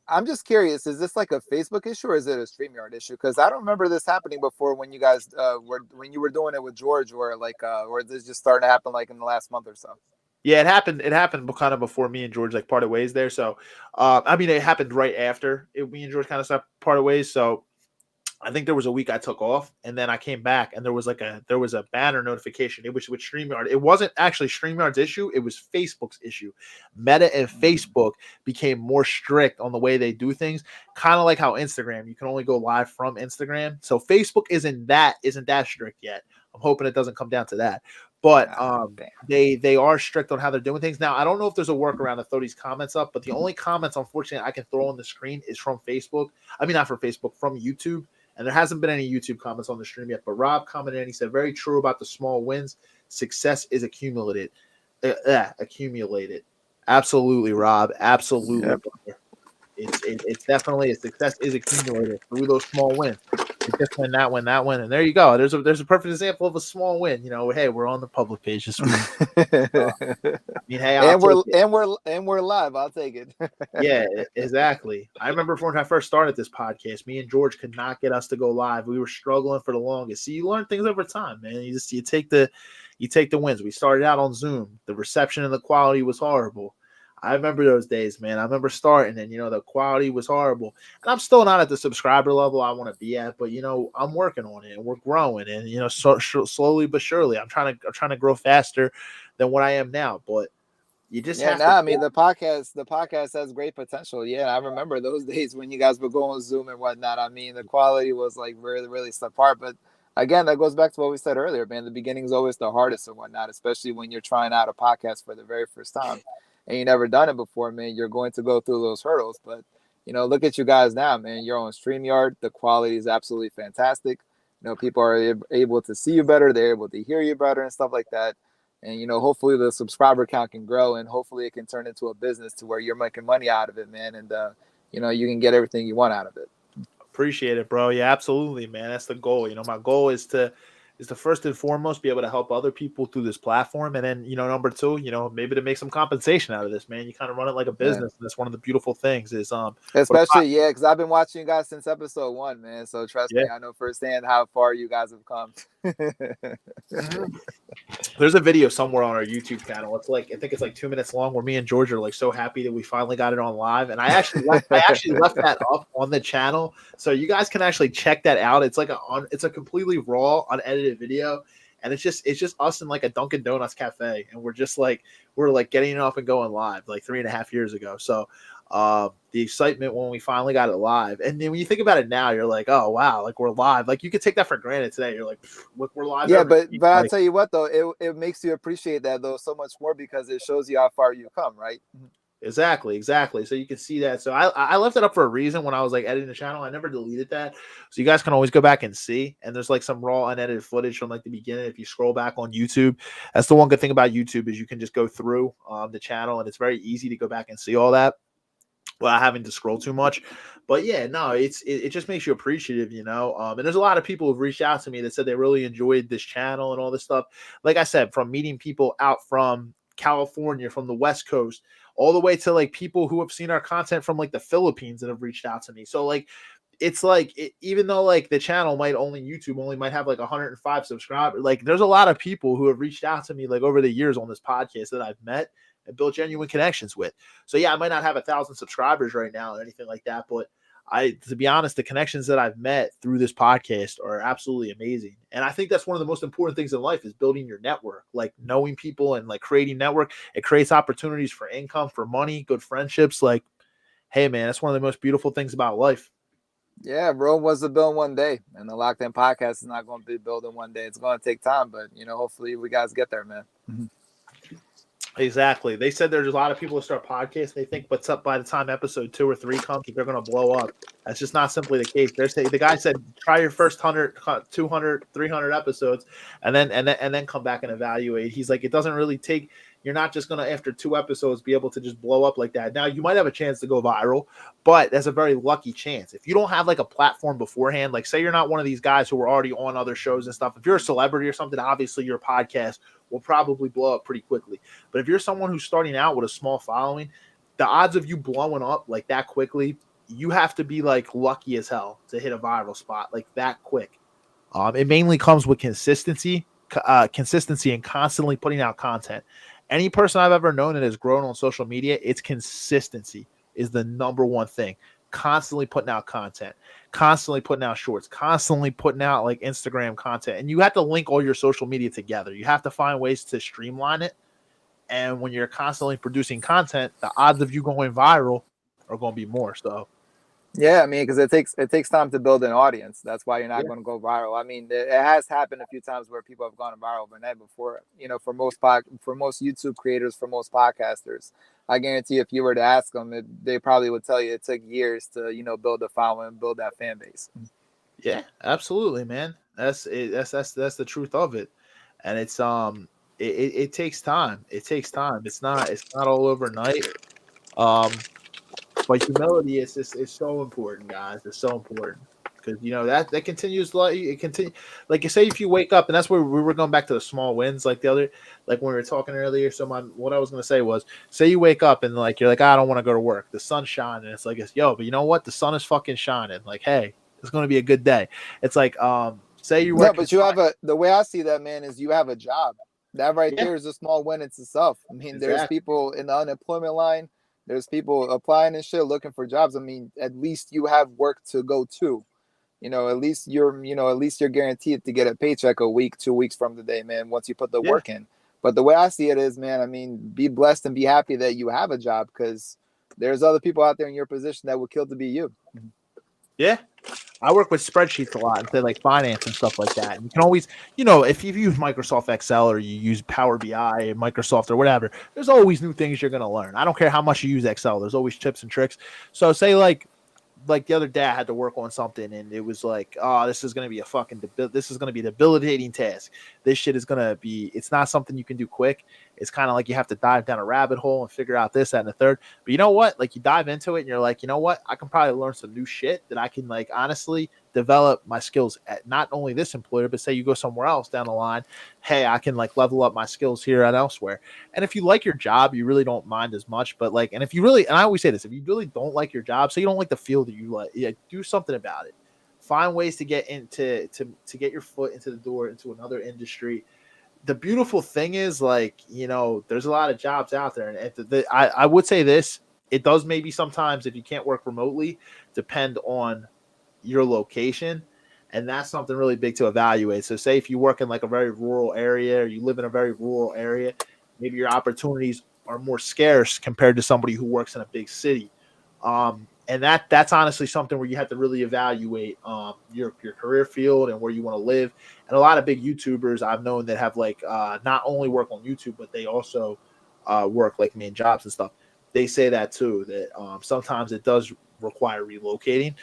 I'm just curious. Is this like a Facebook issue or is it a StreamYard issue? Because I don't remember this happening before when you guys were when you were doing it with George, or this just starting to happen like in the last month or so. yeah, it happened. It happened kind of before me and George like parted ways there. So, I mean, it happened right after me and George kind of stopped parted ways. So, I think there was a week I took off, and then I came back, and there was a banner notification. It was with StreamYard. It wasn't actually StreamYard's issue. It was Facebook's issue. Meta and Facebook became more strict on the way they do things, kind of like how Instagram. You can only go live from Instagram. So Facebook isn't that strict yet. I'm hoping it doesn't come down to that. But Damn. they are strict on how they're doing things. Now, I don't know if there's a workaround to throw these comments up, but the only comments, unfortunately, I can throw on the screen is from Facebook. I mean, not from Facebook, from YouTube. And there hasn't been any YouTube comments on the stream yet. But Rob commented and he said, very true about the small wins. Success is accumulated. Accumulated. Absolutely, Rob. Absolutely. Yep. Brother. It's definitely a success is accumulated through those small wins. Just win that win, that win, and there you go. There's a perfect example of a small win. Hey, we're on the public page this week. I mean, hey, I'll and take we're it. we're live. I'll take it. Yeah, exactly. I remember when I first started this podcast, me and George could not get us to go live. We were struggling for the longest. See, you learn things over time, man. You take the wins. We started out on Zoom. The reception and the quality was horrible. I remember those days, man. I remember starting, and the quality was horrible. And I'm still not at the subscriber level I want to be at, but I'm working on it, and we're growing, and slowly but surely, I'm trying to grow faster than what I am now. But you just Yeah, have no, to. I mean the podcast has great potential. Yeah, I remember those days when you guys would go on Zoom and whatnot. I mean, the quality was like really, really subpar. But again, that goes back to what we said earlier, man. The beginning is always the hardest and whatnot, especially when you're trying out a podcast for the very first time and you never done it before, man. You're going to go through those hurdles. But look at you guys now, man. You're on StreamYard. The quality is absolutely fantastic. People are able to see you better. They're able to hear you better and stuff like that. And hopefully the subscriber count can grow, and hopefully it can turn into a business to where you're making money out of it, man. And you can get everything you want out of it. Appreciate it, bro. Yeah, absolutely, man. That's the goal. My goal is to first and foremost be able to help other people through this platform, and then number two, maybe to make some compensation out of this, man. You kind of run it like a business, and that's one of the beautiful things is especially because I've been watching you guys since episode 1, man. So trust me, I know firsthand how far you guys have come. There's a video somewhere on our YouTube channel. I think it's like 2 minutes long, where me and George are like so happy that we finally got it on live. And I actually left that up on the channel, so you guys can actually check that out. It's a completely raw, unedited video, and it's just us in like a Dunkin' Donuts cafe, and we're getting it up and going live like 3.5 years ago. So the excitement when we finally got it live, and then when you think about it now, you're like, oh wow, like we're live. Like you could take that for granted today. You're like, look, we're live. Yeah, but I'll tell you what though, it makes you appreciate that though so much more, because it shows you how far you come, right? Exactly. So you can see that. So I left it up for a reason when I was like editing the channel. I never deleted that, so you guys can always go back and see. And there's like some raw unedited footage from like the beginning. If you scroll back on YouTube, that's the one good thing about YouTube, is you can just go through the channel, and it's very easy to go back and see all that without having to scroll too much. But yeah, no, it just makes you appreciative, and there's a lot of people who've reached out to me that said they really enjoyed this channel and all this stuff. Like I said, from meeting people out from California, from the West Coast, all the way to like people who have seen our content from like the Philippines that have reached out to me. So like it's like even though like the channel YouTube only might have like 105 subscribers, like there's a lot of people who have reached out to me like over the years on this podcast that I've met and built genuine connections with. So yeah, I might not have 1,000 subscribers right now or anything like that, but to be honest, the connections that I've met through this podcast are absolutely amazing. And I think that's one of the most important things in life, is building your network, like knowing people and like creating network. It creates opportunities for income, for money, good friendships. Like, hey man, that's one of the most beautiful things about life. Yeah, Rome was to build one day, and the Locked In podcast is not going to be built in one day. It's going to take time, but hopefully we guys get there, man. Exactly. They said there's a lot of people who start podcasts. They think what's up by the time episode 2 or 3 comes, they're going to blow up. That's just not simply the case. The guy said, try your first 100, 200, 300 episodes, and then come back and evaluate. He's like, it doesn't really take. You're not just going to, after 2 episodes, be able to just blow up like that. Now, you might have a chance to go viral, but that's a very lucky chance. If you don't have like a platform beforehand, like say you're not one of these guys who are already on other shows and stuff. If you're a celebrity or something, obviously your podcast will probably blow up pretty quickly. But if you're someone who's starting out with a small following, the odds of you blowing up like that quickly, you have to be like lucky as hell to hit a viral spot like that quick. It mainly comes with consistency and constantly putting out content. Any person I've ever known that has grown on social media, it's consistency is the number one thing. Constantly putting out content, constantly putting out shorts, constantly putting out like Instagram content. And you have to link all your social media together. You have to find ways to streamline it. And when you're constantly producing content, the odds of you going viral are going to be more. So yeah, I mean, because it takes time to build an audience. That's why you're not going to go viral. I mean, it has happened a few times where people have gone viral overnight before. For most YouTube creators, for most podcasters, I guarantee if you were to ask them, they probably would tell you it took years to build a following, build that fan base. Yeah, absolutely, man. That's the truth of it, and it's it takes time. It takes time. It's not all overnight. But humility is so important, guys. It's so important because that continues like you say, if you wake up, and that's where we were going back to the small wins, like when we were talking earlier. So what I was going to say was, say you wake up and like you're like, I don't want to go to work. The sun's shining. It's like, but you know what? The sun is fucking shining. Like, hey, it's going to be a good day. It's like say you work. No, but the way I see that, man, is you have a job. That right Yeah, there is a small win in itself. I mean, there's exactly. people in the unemployment line. There's people applying and shit looking for jobs. I mean, at least you have work to go to. At least you're guaranteed to get a paycheck a week, 2 weeks from the day, man, once you put the Yeah. work in. But the way I see it is, man, I mean, be blessed and be happy that you have a job, because there's other people out there in your position that would kill to be you. Yeah. I work with spreadsheets a lot and say like finance and stuff like that. And you can always, if you use Microsoft Excel or you use Power BI, Microsoft or whatever, there's always new things you're going to learn. I don't care how much you use Excel. There's always tips and tricks. So say like the other day I had to work on something and it was like, oh, this is going to be this is going to be a debilitating task. This shit is going to be, it's not something you can do quick. It's kind of like you have to dive down a rabbit hole and figure out this, that, and the third. But you know what? Like you dive into it and you're like, you know what? I can probably learn some new shit that I can like honestly develop my skills at not only this employer, but say you go somewhere else down the line. Hey, I can like level up my skills here and elsewhere. And if you like your job, you really don't mind as much. But like, and if you really, and I always say this, if you really don't like your job, so you don't like the field that you like, yeah, do something about it. Find ways to get into to get your foot into the door into another industry. The beautiful thing is, like, there's a lot of jobs out there, and I would say this: it does maybe sometimes if you can't work remotely, depend on your location. And that's something really big to evaluate. So say if you work in like a very rural area or you live in a very rural area, maybe your opportunities are more scarce compared to somebody who works in a big city. And that's honestly something where you have to really evaluate your career field and where you want to live. And a lot of big YouTubers I've known that have like not only work on YouTube, but they also work like main jobs and stuff. They say that too, that sometimes it does require relocating.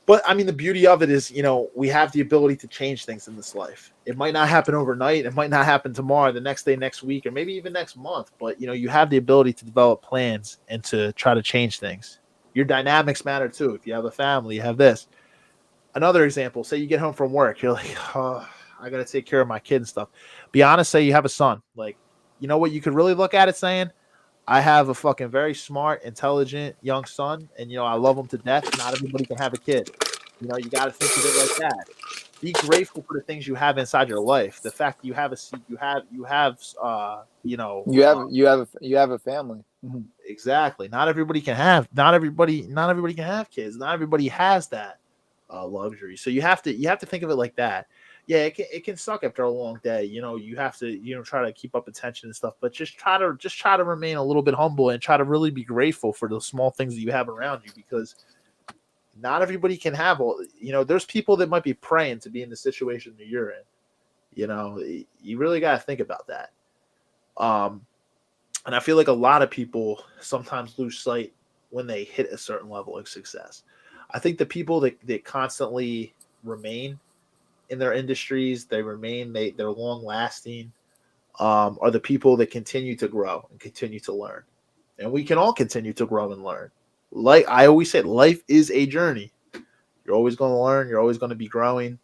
But I mean, the beauty of it is, we have the ability to change things in this life. It might not happen overnight. It might not happen tomorrow, the next day, next week, or maybe even next month. But, you have the ability to develop plans and to try to change things. Your dynamics matter too. If you have a family, you have this. Another example, say you get home from work, you're like, oh, I got to take care of my kid and stuff. Be honest, say you have a son. Like, you know what you could really look at it saying? I have a fucking very smart, intelligent young son, and I love him to death. Not everybody can have a kid. You got to think of it like that. Be grateful for the things you have inside your life. The fact that you have a seat, You have a family. exactly. Not everybody can have kids. Not everybody has that luxury. So you have to think of it like that. Yeah, it can suck after a long day. You have to try to keep up attention and stuff, but just try to remain a little bit humble and try to really be grateful for the small things that you have around you, because not everybody can have all. There's people that might be praying to be in the situation that you're in. You really got to think about that. And I feel like a lot of people sometimes lose sight when they hit a certain level of success. I think the people that constantly remain in their industries, they're long lasting, are the people that continue to grow and continue to learn. And we can all continue to grow and learn. Like I always said, life is a journey. You're always going to learn. You're always going to be growing.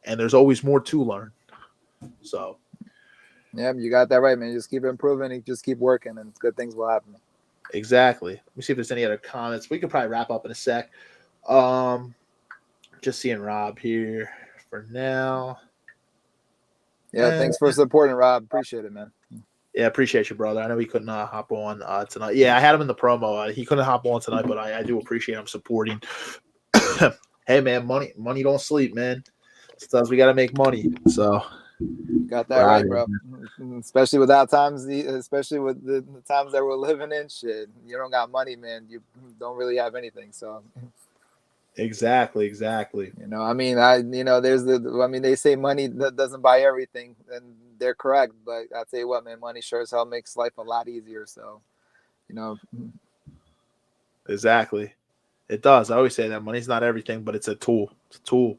And there's always more to learn. So. Yeah, you got that right, man. Just keep improving and just keep working, and good things will happen. Exactly. Let me see if there's any other comments. We could probably wrap up in a sec. Just seeing Rob here for now. Yeah, thanks for supporting, Rob. Appreciate it, man. Yeah, appreciate you, brother. I know he couldn't hop on tonight. Yeah, I had him in the promo. He couldn't hop on tonight, but I do appreciate him supporting. Hey, man, money don't sleep, man. Sometimes we got to make money. So. Got that right, bro. Especially with the times that we're living in, shit. You don't got money, man. You don't really have anything. So. Exactly. They say money doesn't buy everything, and they're correct. But I'll tell you what, man, money sure as hell makes life a lot easier. So, Exactly. It does. I always say that money's not everything, but it's a tool. It's a tool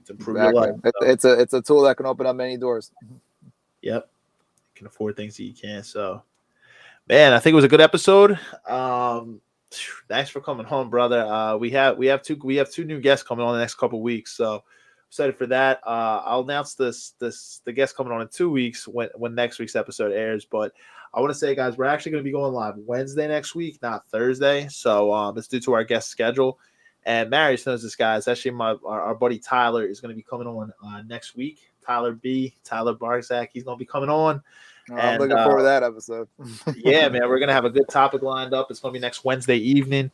to improve your life. So. It's a tool that can open up many doors. Yep. You can afford things that you can't. So, man, I think it was a good episode. Thanks for coming home, brother. We have two new guests coming on the next couple of weeks, so excited for that. I'll announce the guest coming on in 2 weeks when next week's episode airs. But I want to say, guys, we're actually going to be going live Wednesday next week, not Thursday. So it's due to our guest schedule. And Marius knows this, guys. Actually, our buddy Tyler is going to be coming on next week Tyler Barzak. He's gonna be coming on. I'm looking forward to that episode. Yeah, man, we're gonna have a good topic lined up. It's gonna be next Wednesday evening,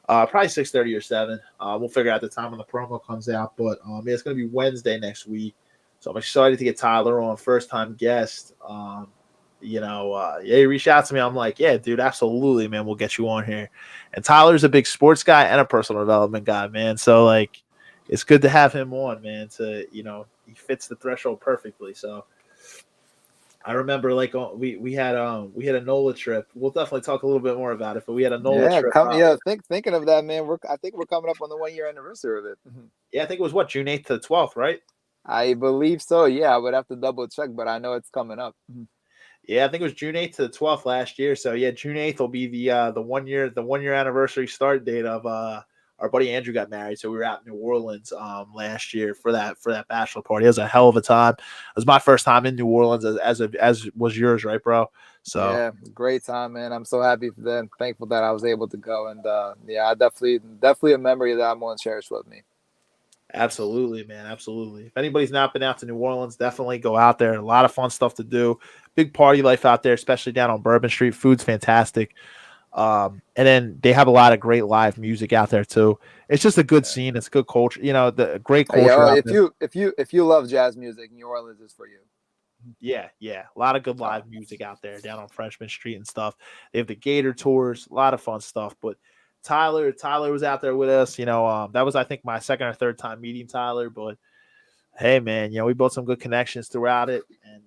probably 6:30 or 7. We'll figure out the time when the promo comes out, but yeah, it's gonna be Wednesday next week. So I'm excited to get Tyler on, first time guest. Yeah, he reached out to me. I'm like, yeah, dude, absolutely, man, we'll get you on here. And Tyler's a big sports guy and a personal development guy, man. So like, it's good to have him on, man. He fits the threshold perfectly. So I remember like we had a NOLA trip. We'll definitely talk a little bit more about it, but we had a NOLA trip. Thinking of that, man. I think we're coming up on the 1 year anniversary of it. Yeah, I think it was what, June 8th to the 12th, right? I believe so. Yeah, I would have to double check, but I know it's coming up. Yeah, I think it was June 8th to the 12th last year. So yeah, June 8th will be the 1 year anniversary start date of our buddy Andrew got married. So we were out in New Orleans last year for that bachelor party. It was a hell of a time. It was my first time in New Orleans as was yours, right, bro? So yeah, great time, man. I'm so happy for that. Thankful that I was able to go, and I definitely a memory that I'm going to cherish with me. Absolutely, man. Absolutely. If anybody's not been out to New Orleans, definitely go out there. A lot of fun stuff to do. Big party life out there, especially down on Bourbon Street. Food's fantastic. And then they have a lot of great live music out there too. It's just a good scene. It's a good culture. The great culture. If you love jazz music, New Orleans is for you. Yeah. A lot of good live music out there down on Freshman Street and stuff. They have the Gator tours, a lot of fun stuff. But Tyler was out there with us. That was, I think, my second or third time meeting Tyler. But hey, man, we built some good connections throughout it, and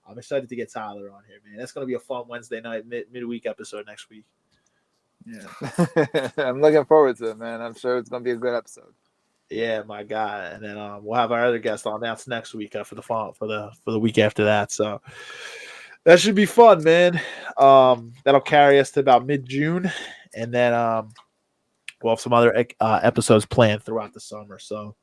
I'm excited to get Tyler on here, man. That's going to be a fun Wednesday night midweek episode next week. Yeah, I'm looking forward to it, man. I'm sure it's going to be a good episode. Yeah, my guy, and then we'll have our other guest on next week for the week after that. So that should be fun, man. That'll carry us to about mid-June. And then we'll have some other episodes planned throughout the summer. So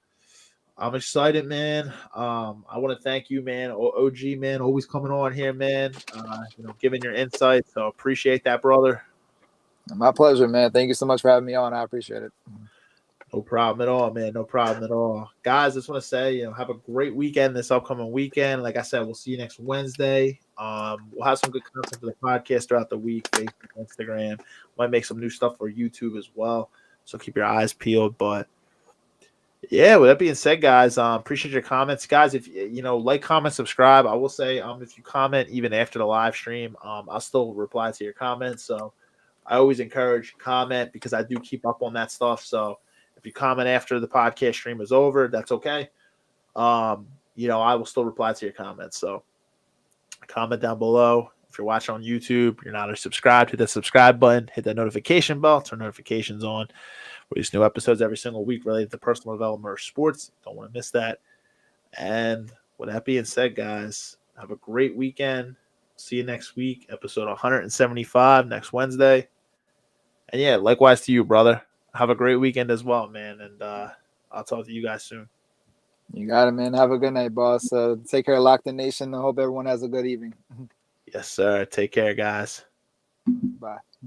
I'm excited, man. I want to thank you, man. OG, man, always coming on here, man. Giving your insight. So appreciate that, brother. My pleasure, man. Thank you so much for having me on. I appreciate it. No problem at all, man. No problem at all. Guys, I just want to say, have a great weekend this upcoming weekend. Like I said, we'll see you next Wednesday. We'll have some good content for the podcast throughout the week, Facebook, Instagram. Might make some new stuff for YouTube as well. So keep your eyes peeled. But yeah, with that being said, guys, appreciate your comments. Guys, if like, comment, subscribe. I will say, if you comment even after the live stream, I'll still reply to your comments. So I always encourage comment because I do keep up on that stuff. So if you comment after the podcast stream is over, that's okay. I will still reply to your comments. So comment down below. If you're watching on YouTube, you're not subscribed, hit that subscribe button, hit that notification bell, turn notifications on. Release new episodes every single week related to personal development or sports. Don't want to miss that. And with that being said, guys, have a great weekend. See you next week, episode 175 next Wednesday. And yeah, likewise to you, brother. Have a great weekend as well, man. And I'll talk to you guys soon. You got it, man. Have a good night, boss. Take care of Locked In Nation. I hope everyone has a good evening. Yes, sir. Take care, guys. Bye.